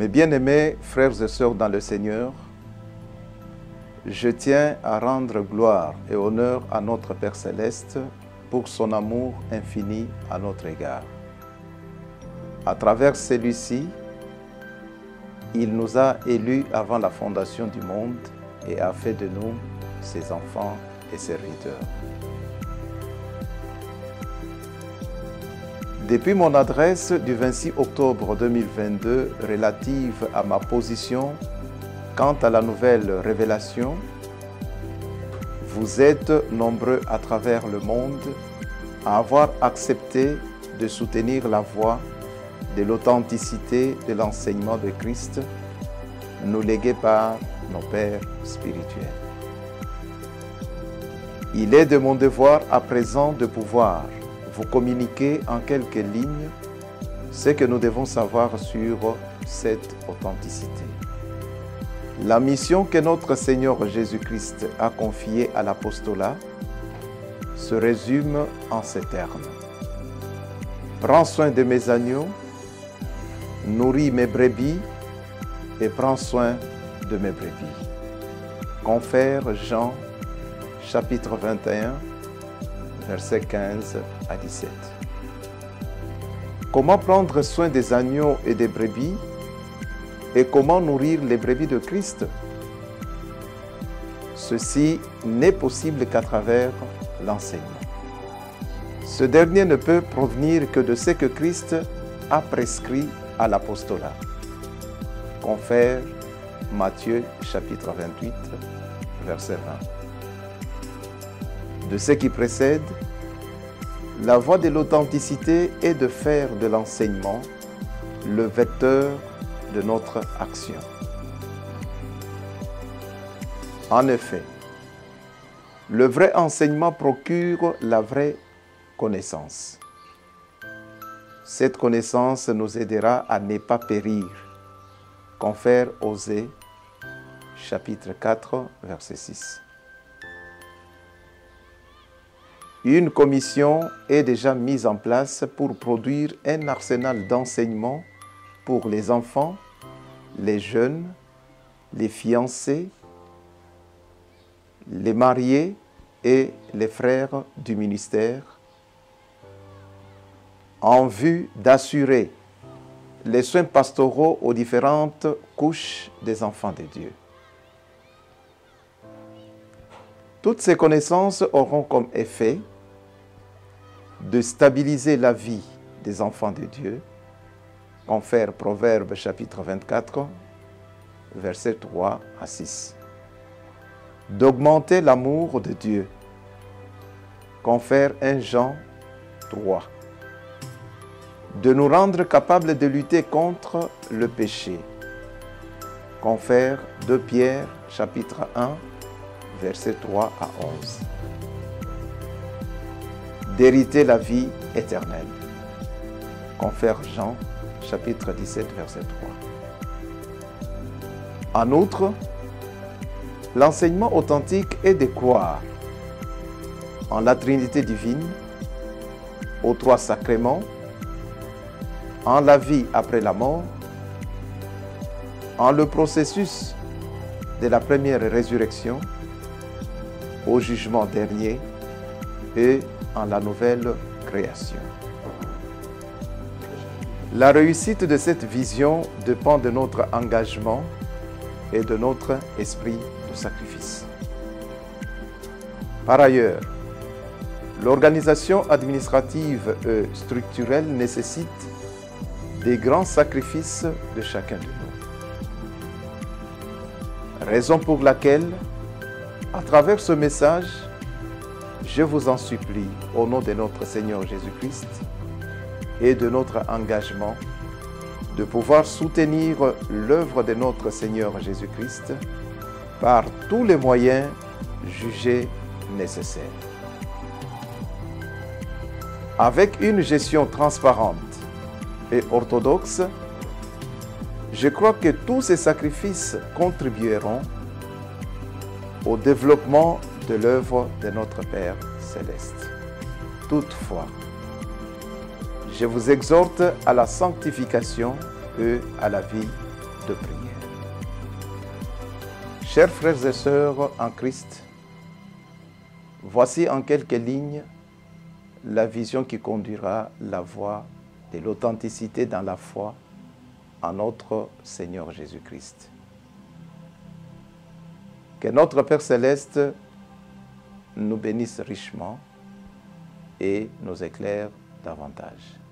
Mes bien-aimés frères et sœurs dans le Seigneur, je tiens à rendre gloire et honneur à notre Père Céleste pour son amour infini à notre égard. À travers celui-ci, il nous a élus avant la fondation du monde et a fait de nous ses enfants et serviteurs. Depuis mon adresse du 26 octobre 2022 relative à ma position quant à la nouvelle révélation, vous êtes nombreux à travers le monde à avoir accepté de soutenir la voie de l'authenticité de l'enseignement de Christ nous légué par nos pères spirituels. Il est de mon devoir à présent de pouvoir vous communiquer en quelques lignes ce que nous devons savoir sur cette authenticité. La mission que notre Seigneur Jésus-Christ a confiée à l'apostolat se résume en ces termes. Prends soin de mes agneaux, nourris mes brebis et prends soin de mes brebis. Confère Jean, chapitre 21, versets 15 à 17. Comment prendre soin des agneaux et des brebis et comment nourrir les brebis de Christ? Ceci n'est possible qu'à travers l'enseignement. Ce dernier ne peut provenir que de ce que Christ a prescrit à l'apostolat. Confère Matthieu chapitre 28, verset 20. De ce qui précède, la voie de l'authenticité est de faire de l'enseignement le vecteur de notre action. En effet, le vrai enseignement procure la vraie connaissance. Cette connaissance nous aidera à ne pas périr. Confère Osée, chapitre 4, verset 6. Une commission est déjà mise en place pour produire un arsenal d'enseignement pour les enfants, les jeunes, les fiancés, les mariés et les frères du ministère, en vue d'assurer les soins pastoraux aux différentes couches des enfants de Dieu. Toutes ces connaissances auront comme effet de stabiliser la vie des enfants de Dieu, confère Proverbes chapitre 24, versets 3 à 6. D'augmenter l'amour de Dieu, confère 1 Jean 3. De nous rendre capables de lutter contre le péché, confère 2 Pierre chapitre 1, versets 3 à 11. D'hériter la vie éternelle. Confère Jean, chapitre 17, verset 3. En outre, l'enseignement authentique est de croire en la Trinité divine, aux 3 sacrements, en la vie après la mort, en le processus de la première résurrection, au jugement dernier et en la nouvelle création. La réussite de cette vision dépend de notre engagement et de notre esprit de sacrifice. Par ailleurs, l'organisation administrative et structurelle nécessite des grands sacrifices de chacun de nous. Raison pour laquelle, à travers ce message, je vous en supplie, au nom de notre Seigneur Jésus-Christ et de notre engagement, de pouvoir soutenir l'œuvre de notre Seigneur Jésus-Christ par tous les moyens jugés nécessaires. Avec une gestion transparente et orthodoxe, je crois que tous ces sacrifices contribueront au développement de l'œuvre de notre Père Céleste. Toutefois, je vous exhorte à la sanctification et à la vie de prière. Chers frères et sœurs en Christ, voici en quelques lignes la vision qui conduira la voie de l'authenticité dans la foi en notre Seigneur Jésus-Christ. Que notre Père Céleste nous bénisse richement et nous éclaire davantage.